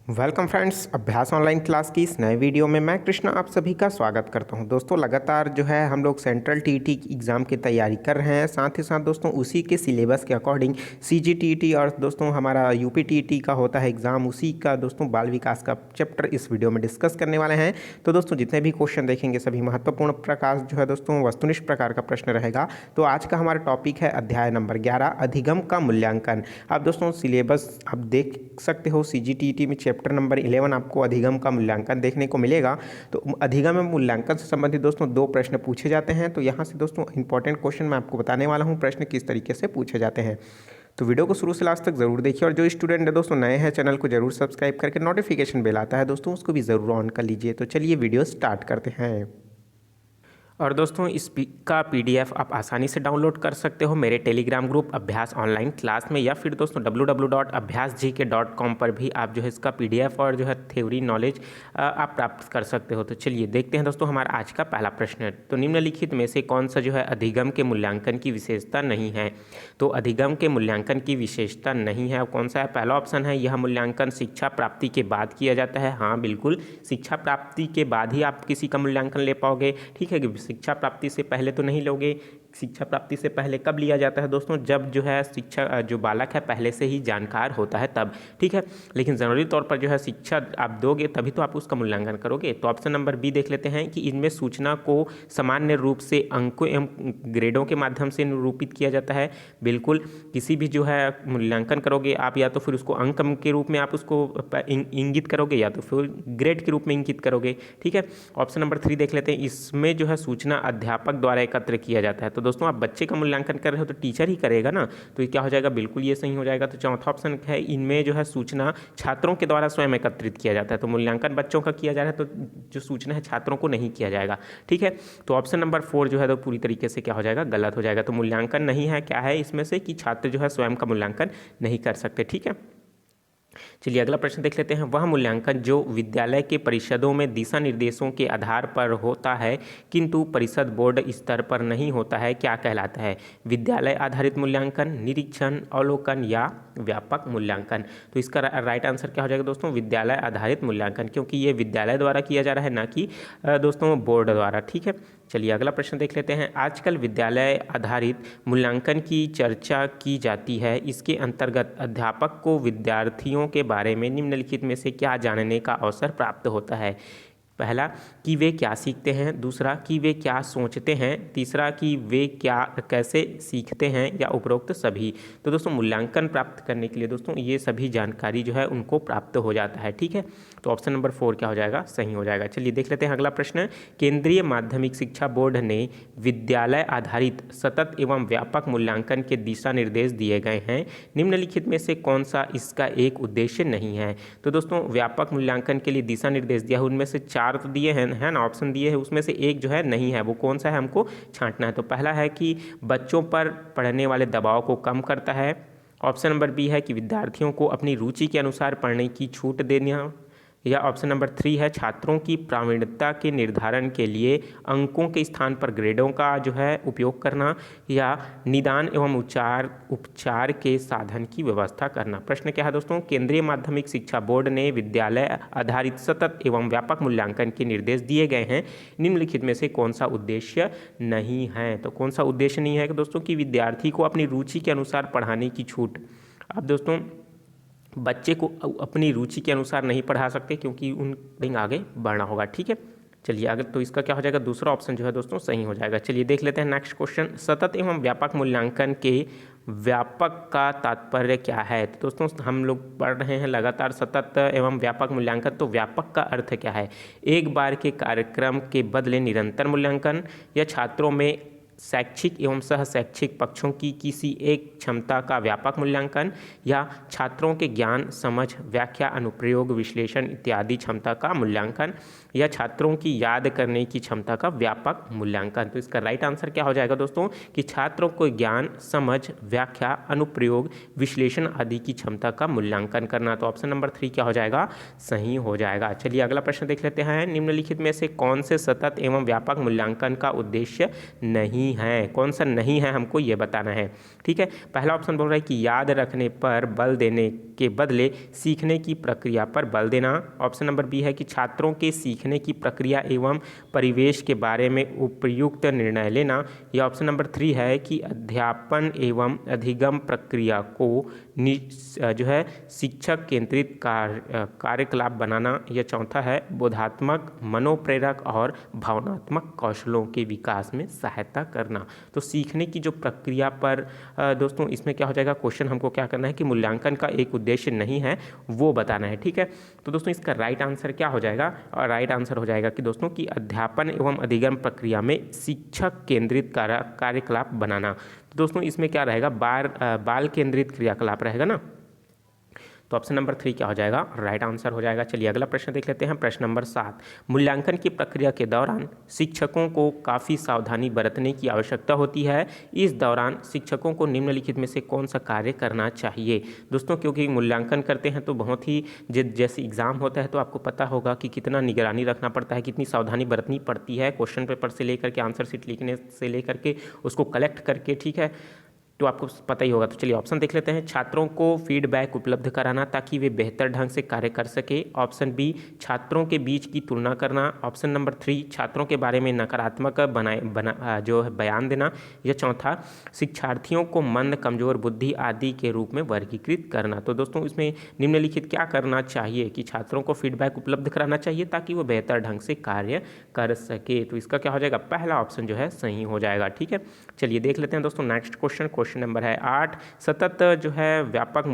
Welcome friends, अभ्यास online class की इस नए वीडियो में मैं कृष्णा आप सभी का स्वागत करता हूं। दोस्तों लगातार जो है हम लोग सेंट्रल टीईटी एग्ज़ाम की तैयारी कर रहे हैं, साथ ही साथ दोस्तों उसी के सिलेबस के अकॉर्डिंग सीजीटीईटी और दोस्तों हमारा यूपी टीईटी का होता है एग्ज़ाम, उसी का दोस्तों बाल विकास का चैप्टर इस वीडियो में डिस्कस करने वाले हैं। तो दोस्तों जितने भी क्वेश्चन देखेंगे सभी महत्वपूर्ण प्रकार जो है दोस्तों वस्तुनिष्ठ प्रकार का प्रश्न रहेगा। तो आज का हमारा टॉपिक है अध्याय नंबर 11 अधिगम का मूल्यांकन। अब दोस्तों सिलेबस आप देख सकते हो, सीजीटीईटी में चैप्टर नंबर 11 आपको अधिगम का मूल्यांकन देखने को मिलेगा। तो अधिगम में मूल्यांकन से संबंधित दोस्तों 2 प्रश्न पूछे जाते हैं। तो यहाँ से दोस्तों इंपॉर्टेंट क्वेश्चन मैं आपको बताने वाला हूँ, प्रश्न किस तरीके से पूछे जाते हैं। तो वीडियो को शुरू से लास्ट तक जरूर देखिए, और जो स्टूडेंट है दोस्तों नए हैं चैनल को जरूर सब्सक्राइब करके नोटिफिकेशन बेल आता है दोस्तों उसको भी जरूर ऑन कर लीजिए। तो चलिए वीडियो स्टार्ट करते हैं। और दोस्तों इस का पीडीएफ आप आसानी से डाउनलोड कर सकते हो मेरे टेलीग्राम ग्रुप अभ्यास ऑनलाइन क्लास में, या फिर दोस्तों www.abhyasgk.com पर भी आप जो है इसका पीडीएफ और जो है थ्योरी नॉलेज आप प्राप्त कर सकते हो। तो चलिए देखते हैं दोस्तों हमारा आज का पहला प्रश्न। तो निम्नलिखित में से कौन सा जो है अधिगम के मूल्यांकन की विशेषता नहीं है। तो अधिगम के मूल्यांकन की विशेषता नहीं है, कौन सा है? पहला ऑप्शन है यह मूल्यांकन शिक्षा प्राप्ति के बाद किया जाता है। हाँ बिल्कुल, शिक्षा प्राप्ति के बाद ही आप किसी का मूल्यांकन ले पाओगे। ठीक है, शिक्षा प्राप्ति से पहले तो नहीं लोगे। शिक्षा प्राप्ति से पहले कब लिया जाता है दोस्तों? जब जो है शिक्षा जो बालक है पहले से ही जानकार होता है तब। ठीक है, लेकिन ज़रूरी तौर पर जो है शिक्षा आप दोगे तभी तो आप उसका मूल्यांकन करोगे। तो ऑप्शन नंबर बी देख लेते हैं कि इनमें सूचना को सामान्य रूप से अंकों एवं ग्रेडों के माध्यम से निरूपित किया जाता है। बिल्कुल, किसी भी जो है मूल्यांकन करोगे आप या तो फिर उसको अंक के रूप में आप उसको इंगित करोगे या तो फिर ग्रेड के रूप में इंगित करोगे। ठीक है, ऑप्शन नंबर 3 देख लेते हैं, इसमें जो है सूचना अध्यापक द्वारा एकत्र किया जाता है। तो दोस्तों आप बच्चे का मूल्यांकन कर रहे हो तो टीचर ही करेगा ना, तो ये क्या हो जाएगा? बिल्कुल ये सही हो जाएगा। तो चौथा ऑप्शन है इनमें जो है सूचना छात्रों के द्वारा स्वयं एकत्रित किया जाता है। तो मूल्यांकन बच्चों का किया जा रहा है तो जो सूचना है छात्रों को नहीं किया जाएगा। ठीक है, तो ऑप्शन नंबर 4 जो है तो पूरी तरीके से क्या हो जाएगा? गलत हो जाएगा। तो मूल्यांकन नहीं है, क्या है इसमें से कि छात्र जो है स्वयं का मूल्यांकन नहीं कर सकते। ठीक है, चलिए अगला प्रश्न देख लेते हैं। वह मूल्यांकन जो विद्यालय के परिषदों में दिशा निर्देशों के आधार पर होता है किंतु परिषद बोर्ड स्तर पर नहीं होता है, क्या कहलाता है? विद्यालय आधारित मूल्यांकन, निरीक्षण, अवलोकन या व्यापक मूल्यांकन? तो इसका राइट आंसर क्या हो जाएगा दोस्तों? विद्यालय आधारित मूल्यांकन, क्योंकि ये विद्यालय द्वारा किया जा रहा है ना कि दोस्तों बोर्ड द्वारा। ठीक है, चलिए अगला प्रश्न देख लेते हैं। आजकल विद्यालय आधारित मूल्यांकन की चर्चा की जाती है, इसके अंतर्गत अध्यापक को विद्यार्थियों के बारे में निम्नलिखित में से क्या जानने का अवसर प्राप्त होता है? पहला कि वे क्या सीखते हैं, दूसरा कि वे क्या सोचते हैं, तीसरा कि वे क्या कैसे सीखते हैं, या उपरोक्त सभी। तो दोस्तों मूल्यांकन प्राप्त करने के लिए दोस्तों ये सभी जानकारी जो है उनको प्राप्त हो जाता है। ठीक है, तो ऑप्शन नंबर 4 क्या हो जाएगा? सही हो जाएगा। चलिए देख लेते हैं अगला प्रश्न। केंद्रीय माध्यमिक शिक्षा बोर्ड ने विद्यालय आधारित सतत एवं व्यापक मूल्यांकन के दिशा निर्देश दिए गए हैं, निम्नलिखित में से कौन सा इसका एक उद्देश्य नहीं है? तो दोस्तों व्यापक मूल्यांकन के लिए दिशा निर्देश दिया है, उनमें से 4 तो दिए हैं, है ना, ऑप्शन दिए हैं, उसमें से एक जो है नहीं है। वो कौन सा है हमको छांटना है। तो पहला है कि बच्चों पर पढ़ने वाले दबाव को कम करता है। ऑप्शन नंबर बी है कि विद्यार्थियों को अपनी रुचि के अनुसार पढ़ने की छूट देना, या ऑप्शन नंबर 3 है छात्रों की प्रावीण्यता के निर्धारण के लिए अंकों के स्थान पर ग्रेडों का जो है उपयोग करना, या निदान एवं उपचार के साधन की व्यवस्था करना। प्रश्न क्या है दोस्तों? केंद्रीय माध्यमिक शिक्षा बोर्ड ने विद्यालय आधारित सतत एवं व्यापक मूल्यांकन के निर्देश दिए गए हैं, निम्नलिखित में से कौन सा उद्देश्य नहीं है? तो कौन सा उद्देश्य नहीं है दोस्तों? कि विद्यार्थी को अपनी रुचि के अनुसार पढ़ाने की छूट। अब दोस्तों बच्चे को अपनी रुचि के अनुसार नहीं पढ़ा सकते क्योंकि उन आगे बढ़ना होगा। ठीक है, चलिए आगे तो इसका क्या हो जाएगा? दूसरा ऑप्शन जो है दोस्तों सही हो जाएगा। चलिए देख लेते हैं नेक्स्ट क्वेश्चन। सतत एवं व्यापक मूल्यांकन के व्यापक का तात्पर्य क्या है? तो दोस्तों हम लोग पढ़ रहे हैं लगातार सतत एवं व्यापक मूल्यांकन, तो व्यापक का अर्थ क्या है? एक बार के कार्यक्रम के बदले निरंतर मूल्यांकन, या छात्रों में शैक्षिक एवं सह शैक्षिक पक्षों की किसी एक क्षमता का व्यापक मूल्यांकन, या छात्रों के ज्ञान, समझ, व्याख्या, अनुप्रयोग, विश्लेषण इत्यादि क्षमता का मूल्यांकन, या छात्रों की याद करने की क्षमता का व्यापक मूल्यांकन। तो इसका राइट आंसर क्या हो जाएगा दोस्तों? कि छात्रों को ज्ञान, समझ, व्याख्या, अनुप्रयोग, विश्लेषण आदि की क्षमता का मूल्यांकन करना। तो ऑप्शन नंबर 3 क्या हो जाएगा? सही हो जाएगा। चलिए अगला प्रश्न देख लेते हैं। निम्नलिखित में से कौन से सतत एवं व्यापक मूल्यांकन का उद्देश्य नहीं नहीं है, कौन सा नहीं है हमको ये बताना है। ठीक है, पहला ऑप्शन बोल रहा है कि याद रखने पर बल देने के बदले सीखने की प्रक्रिया पर बल देना। ऑप्शन नंबर बी है कि छात्रों के सीखने की प्रक्रिया एवं परिवेश के बारे में उपयुक्त निर्णय लेना। या ऑप्शन नंबर 3 है कि अध्यापन एवं अधिगम प्रक्रिया को जो है शिक्षक केंद्रित कार्यकलाप बनाना। या चौथा है बोधात्मक, मनोप्रेरक और भावनात्मक कौशलों के विकास में सहायता करना। तो सीखने की जो प्रक्रिया पर दोस्तों इसमें क्या हो जाएगा, क्वेश्चन हमको क्या करना है कि मूल्यांकन का एक उद्देश्य नहीं है वो बताना है। ठीक है, तो दोस्तों इसका राइट आंसर क्या हो जाएगा, और राइट आंसर हो जाएगा कि दोस्तों की अध्यापन एवं अधिगम प्रक्रिया में शिक्षक केंद्रित कार्यकलाप बनाना। तो दोस्तों इसमें क्या रहेगा, बाल केंद्रित क्रियाकलाप रहेगा ना। तो ऑप्शन नंबर 3 क्या हो जाएगा, राइट आंसर हो जाएगा। चलिए अगला प्रश्न देख लेते हैं, प्रश्न नंबर 7। मूल्यांकन की प्रक्रिया के दौरान शिक्षकों को काफ़ी सावधानी बरतने की आवश्यकता होती है। इस दौरान शिक्षकों को निम्नलिखित में से कौन सा कार्य करना चाहिए। दोस्तों क्योंकि मूल्यांकन करते हैं तो बहुत ही जैसे एग्जाम होता है तो आपको पता होगा कि कितना निगरानी रखना पड़ता है, कितनी सावधानी बरतनी पड़ती है क्वेश्चन पेपर से लेकर के आंसर शीट लिखने से लेकर के उसको कलेक्ट करके। ठीक है, तो आपको पता ही होगा। तो चलिए ऑप्शन देख लेते हैं, छात्रों को फीडबैक उपलब्ध कराना ताकि वे बेहतर ढंग से कार्य कर सके। ऑप्शन बी, छात्रों के बीच की तुलना करना। ऑप्शन नंबर 3, छात्रों के बारे में नकारात्मक जो है बयान देना। या चौथा, शिक्षार्थियों को मंद, कमजोर बुद्धि आदि के रूप में वर्गीकृत करना। तो दोस्तों इसमें निम्नलिखित क्या करना चाहिए कि छात्रों को फीडबैक उपलब्ध कराना चाहिए ताकि वो बेहतर ढंग से कार्य कर सके। तो इसका क्या हो जाएगा, पहला ऑप्शन जो है सही हो जाएगा। ठीक है, चलिए देख लेते हैं दोस्तों नेक्स्ट क्वेश्चन नंबर है 8। सतत जो है व्यापक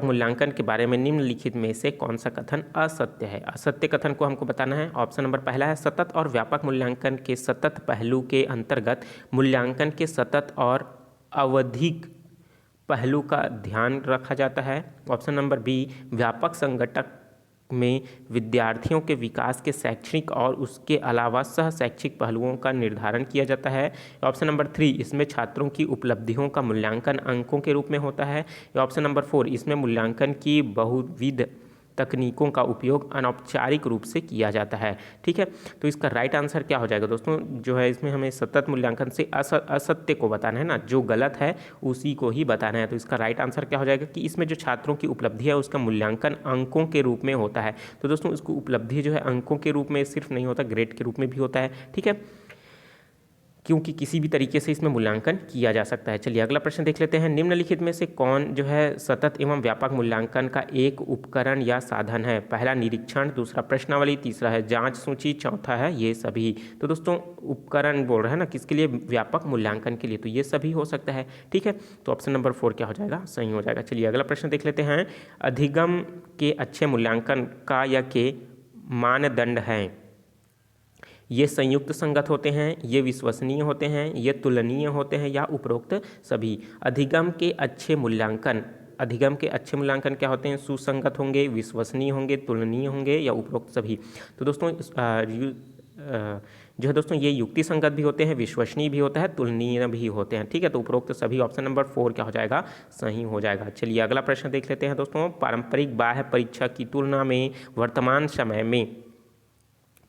मूल्यांकन के बारे में निम्नलिखित में से कौन सा कथन असत्य है। असत्य कथन को हमको बताना है। ऑप्शन नंबर पहला है, सतत और व्यापक मूल्यांकन के सतत पहलू के अंतर्गत मूल्यांकन के सतत और आवधिक पहलू का ध्यान रखा जाता है। ऑप्शन नंबर बी, व्यापक संगठक में विद्यार्थियों के विकास के शैक्षणिक और उसके अलावा सह शैक्षिक पहलुओं का निर्धारण किया जाता है। ऑप्शन नंबर 3, इसमें छात्रों की उपलब्धियों का मूल्यांकन अंकों के रूप में होता है। ऑप्शन नंबर 4, इसमें मूल्यांकन की बहुविध तकनीकों का उपयोग अनौपचारिक रूप से किया जाता है। ठीक है, तो इसका राइट आंसर क्या हो जाएगा दोस्तों, जो है इसमें हमें सतत मूल्यांकन से असत्य को बताना है ना, जो गलत है उसी को ही बताना है। तो इसका राइट आंसर क्या हो जाएगा कि इसमें जो छात्रों की उपलब्धि है उसका मूल्यांकन अंकों के रूप में होता है। तो दोस्तों इसको उपलब्धि जो है अंकों के रूप में सिर्फ नहीं होता, ग्रेड के रूप में भी होता है। ठीक है, क्योंकि किसी भी तरीके से इसमें मूल्यांकन किया जा सकता है। चलिए अगला प्रश्न देख लेते हैं, निम्नलिखित में से कौन जो है सतत एवं व्यापक मूल्यांकन का एक उपकरण या साधन है। पहला निरीक्षण, दूसरा प्रश्नावली, तीसरा है जांच सूची, चौथा है ये सभी। तो दोस्तों उपकरण बोल रहे हैं ना किसके लिए, व्यापक मूल्यांकन के लिए, तो ये सभी हो सकता है। ठीक है, तो ऑप्शन नंबर 4 क्या हो जाएगा, सही हो जाएगा। चलिए अगला प्रश्न देख लेते हैं, अधिगम के अच्छे मूल्यांकन का या के मानदंड हैं। ये संयुक्त संगत होते हैं, ये विश्वसनीय होते हैं, ये तुलनीय होते हैं, या उपरोक्त सभी। अधिगम के अच्छे मूल्यांकन क्या होते हैं, सुसंगत होंगे, विश्वसनीय होंगे, तुलनीय होंगे, या उपरोक्त सभी। तो दोस्तों जो है दोस्तों ये युक्ति संगत भी होते हैं, विश्वसनीय भी होता है, तुलनीय भी होते हैं। ठीक है, तो उपरोक्त सभी ऑप्शन नंबर 4 क्या हो जाएगा, सही हो जाएगा। चलिए अगला प्रश्न देख लेते हैं दोस्तों, पारंपरिक बाह्य परीक्षा की तुलना में वर्तमान समय में,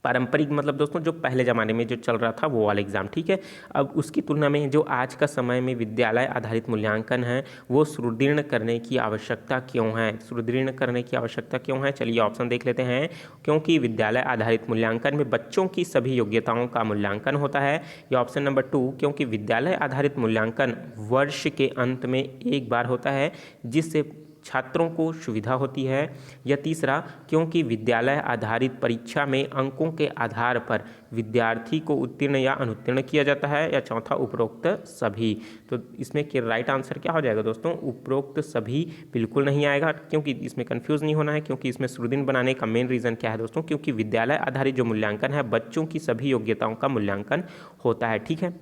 पारंपरिक मतलब दोस्तों जो पहले ज़माने में जो चल रहा था वो वाला एग्ज़ाम। ठीक है, अब उसकी तुलना में जो आज का समय में विद्यालय आधारित मूल्यांकन है वो सुदृढ़ करने की आवश्यकता क्यों है, सुदृढ़ करने की आवश्यकता क्यों है। चलिए ऑप्शन देख लेते हैं, क्योंकि विद्यालय आधारित मूल्यांकन में बच्चों की सभी योग्यताओं का मूल्यांकन होता है। या ऑप्शन नंबर 2, क्योंकि विद्यालय आधारित मूल्यांकन वर्ष के अंत में एक बार होता है जिससे छात्रों को सुविधा होती है। या तीसरा, क्योंकि विद्यालय आधारित परीक्षा में अंकों के आधार पर विद्यार्थी को उत्तीर्ण या अनुत्तीर्ण किया जाता है। या चौथा, उपरोक्त सभी। तो इसमें के राइट आंसर क्या हो जाएगा दोस्तों, उपरोक्त सभी बिल्कुल नहीं आएगा, क्योंकि इसमें कंफ्यूज नहीं होना है, क्योंकि इसमें सुदृढ़ बनाने का मेन रीज़न क्या है दोस्तों, क्योंकि विद्यालय आधारित जो मूल्यांकन है बच्चों की सभी योग्यताओं का मूल्यांकन होता है। ठीक है,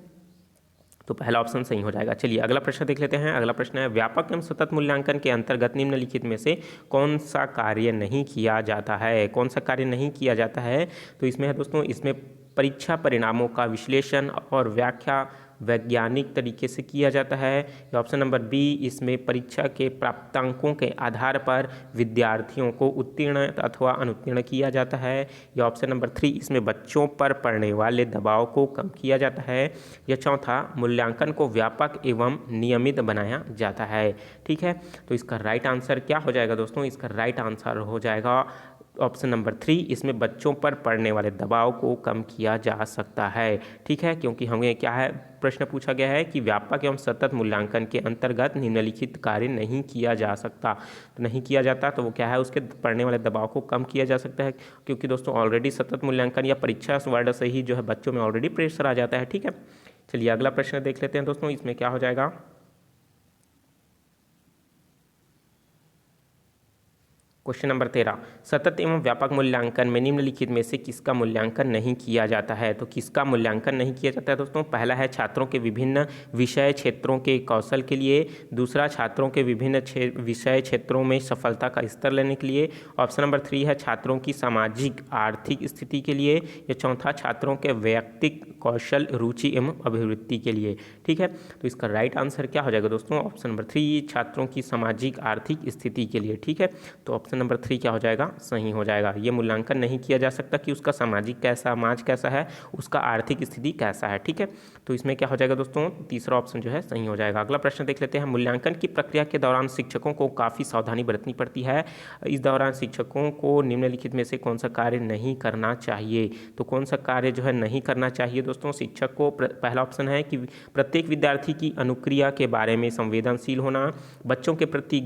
तो पहला ऑप्शन सही हो जाएगा। चलिए अगला प्रश्न देख लेते हैं। अगला प्रश्न है, व्यापक एवं सतत मूल्यांकन के अंतर्गत निम्नलिखित में से कौन सा कार्य नहीं किया जाता है। कौन सा कार्य नहीं किया जाता है, तो इसमें है दोस्तों, इसमें परीक्षा परिणामों का विश्लेषण और व्याख्या वैज्ञानिक तरीके से किया जाता है, या ऑप्शन नंबर बी इसमें परीक्षा के प्राप्तांकों के आधार पर विद्यार्थियों को उत्तीर्ण अथवा अनुत्तीर्ण किया जाता है, या ऑप्शन नंबर 3 इसमें बच्चों पर पड़ने वाले दबाव को कम किया जाता है, या चौथा मूल्यांकन को व्यापक एवं नियमित बनाया जाता है। ठीक है, तो इसका राइट आंसर क्या हो जाएगा दोस्तों? इसका राइट आंसर हो जाएगा ऑप्शन नंबर 3, इसमें बच्चों पर पड़ने वाले दबाव को कम किया जा सकता है। ठीक है, क्योंकि हमें क्या है, प्रश्न पूछा गया है कि व्यापक एवं सतत मूल्यांकन के अंतर्गत निम्नलिखित कार्य नहीं किया जा सकता, तो नहीं किया जाता तो वो क्या है, उसके पड़ने वाले दबाव को कम किया जा सकता है, क्योंकि दोस्तों ऑलरेडी सतत मूल्यांकन या परीक्षा वर्ड से ही जो है बच्चों में ऑलरेडी प्रेशर आ जाता है। ठीक है, चलिए अगला प्रश्न देख लेते हैं दोस्तों, इसमें क्या हो जाएगा। क्वेश्चन नंबर 13, सतत एवं व्यापक मूल्यांकन में निम्नलिखित में से किसका मूल्यांकन नहीं किया जाता है? तो किसका मूल्यांकन नहीं किया जाता है दोस्तों? पहला है छात्रों के विभिन्न विषय क्षेत्रों के कौशल के लिए, दूसरा छात्रों के विभिन्न विषय क्षेत्रों में सफलता का स्तर लेने के लिए, ऑप्शन नंबर 3 है छात्रों की सामाजिक आर्थिक स्थिति के लिए, या चौथा छात्रों के वैयक्तिक कौशल रुचि एवं अभिवृद्धि के लिए। ठीक है, तो इसका राइट आंसर क्या हो जाएगा दोस्तों? ऑप्शन नंबर 3 छात्रों की सामाजिक आर्थिक स्थिति के लिए। ठीक है, तो ऑप्शन नंबर 3 क्या हो जाएगा? सही हो जाएगा। ये मूल्यांकन नहीं किया जा सकता कि उसका सामाजिक समाज कैसा है, उसका आर्थिक स्थिति कैसा है। ठीक है, तो इसमें क्या हो जाएगा दोस्तों? तीसरा ऑप्शन जो है सही हो जाएगा। अगला प्रश्न देख लेते हैं, मूल्यांकन की प्रक्रिया के दौरान शिक्षकों को काफ़ी सावधानी बरतनी पड़ती है। इस दौरान शिक्षकों को निम्नलिखित में से कौन सा कार्य नहीं करना चाहिए? तो कौन सा कार्य जो है नहीं करना चाहिए दोस्तों शिक्षक को? पहला ऑप्शन है कि प्रत्येक विद्यार्थी की अनुक्रिया के बारे में संवेदनशील होना, बच्चों के प्रति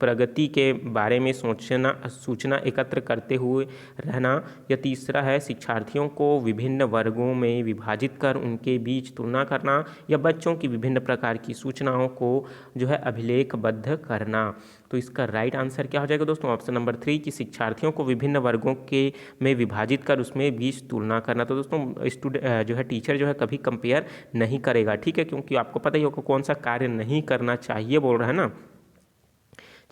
प्रगति के बारे में सूचना एकत्र करते हुए रहना, या तीसरा है शिक्षार्थियों को विभिन्न वर्गों में विभाजित कर उनके बीच तुलना करना, या बच्चों की विभिन्न प्रकार की सूचनाओं को जो है अभिलेखबद्ध करना। तो इसका राइट आंसर क्या हो जाएगा दोस्तों? ऑप्शन नंबर 3 कि शिक्षार्थियों को विभिन्न वर्गों के में विभाजित कर उसमें बीच तुलना करना। तो दोस्तों स्टूडेंट जो है टीचर जो है कभी कंपेयर नहीं करेगा। ठीक है, क्योंकि आपको पता ही होगा कौन सा कार्य नहीं करना चाहिए बोल रहा है ना।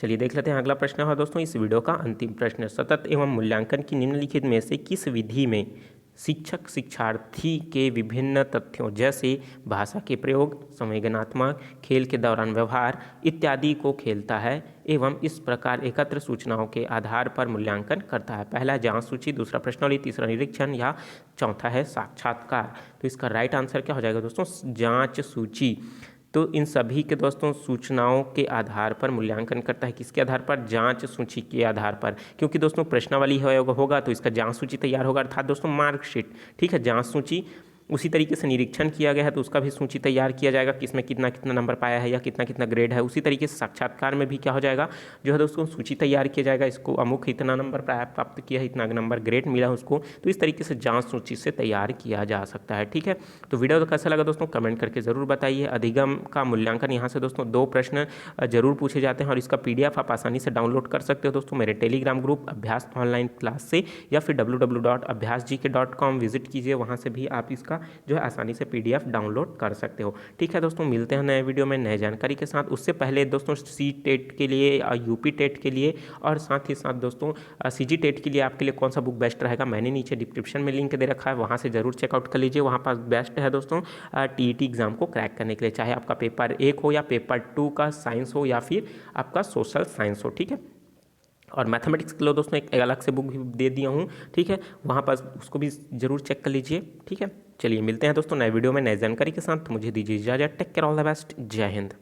चलिए देख लेते हैं अगला प्रश्न है दोस्तों इस वीडियो का अंतिम प्रश्न, सतत एवं मूल्यांकन की निम्नलिखित में से किस विधि में शिक्षक शिक्षार्थी के विभिन्न तथ्यों जैसे भाषा के प्रयोग, संवेदनात्मक, खेल के दौरान व्यवहार इत्यादि को खेलता है एवं इस प्रकार एकत्र सूचनाओं के आधार पर मूल्यांकन करता है? पहला जांच सूची, दूसरा प्रश्नावली, तीसरा निरीक्षण, या चौथा है साक्षात्कार। तो इसका राइट आंसर क्या हो जाएगा दोस्तों? जांच सूची। तो इन सभी के दोस्तों सूचनाओं के आधार पर मूल्यांकन करता है। किसके आधार पर? जांच सूची के आधार पर, क्योंकि दोस्तों प्रश्नावली होगा तो इसका जांच सूची तैयार होगा, अर्थात दोस्तों मार्कशीट। ठीक है, जांच सूची। उसी तरीके से निरीक्षण किया गया है तो उसका भी सूची तैयार किया जाएगा, किसमें कितना कितना नंबर पाया है या कितना कितना ग्रेड है। उसी तरीके से साक्षात्कार में भी क्या हो जाएगा, जो है दोस्तों सूची तैयार किया जाएगा, इसको अमुक इतना नंबर प्राप्त किया है, इतना नंबर ग्रेड मिला उसको। तो इस तरीके से जांच सूची से तैयार किया जा सकता है। ठीक है, तो वीडियो कैसा लगा दोस्तों कमेंट करके ज़रूर बताइए। अधिगम का मूल्यांकन यहाँ से दोस्तों 2 प्रश्न जरूर पूछे जाते हैं और इसका PDF आप आसानी से डाउनलोड कर सकते हो दोस्तों मेरे टेलीग्राम ग्रुप अभ्यास ऑनलाइन क्लास से, या फिर www.abhyasgk.com विजिट कीजिए, वहाँ से भी आप इसका जो है आसानी से PDF डाउनलोड कर सकते हो। ठीक है दोस्तों, मिलते हैं नए वीडियो में नए जानकारी के साथ। उससे पहले दोस्तों CTET के लिए, UP टेट के लिए और साथ ही साथ दोस्तों CG टेट के लिए आपके लिए कौन सा बुक बेस्ट रहेगा, मैंने नीचे डिस्क्रिप्शन में लिंक दे रखा है, वहाँ से ज़रूर चेकआउट कर लीजिए। वहाँ पास बेस्ट है दोस्तों TET एग्जाम को क्रैक करने के लिए, चाहे आपका पेपर 1 हो या पेपर 2 का साइंस हो या फिर आपका सोशल साइंस हो। ठीक है, और मैथमेटिक्स के लिए दोस्तों एक अलग से बुक भी दे दिया हूँ। ठीक है, वहाँ पर उसको भी ज़रूर चेक कर लीजिए। ठीक है, चलिए मिलते हैं दोस्तों नए वीडियो में नए जानकारी के साथ। तो मुझे दीजिए इजाज़त। Take care, all the best, जय हिंद।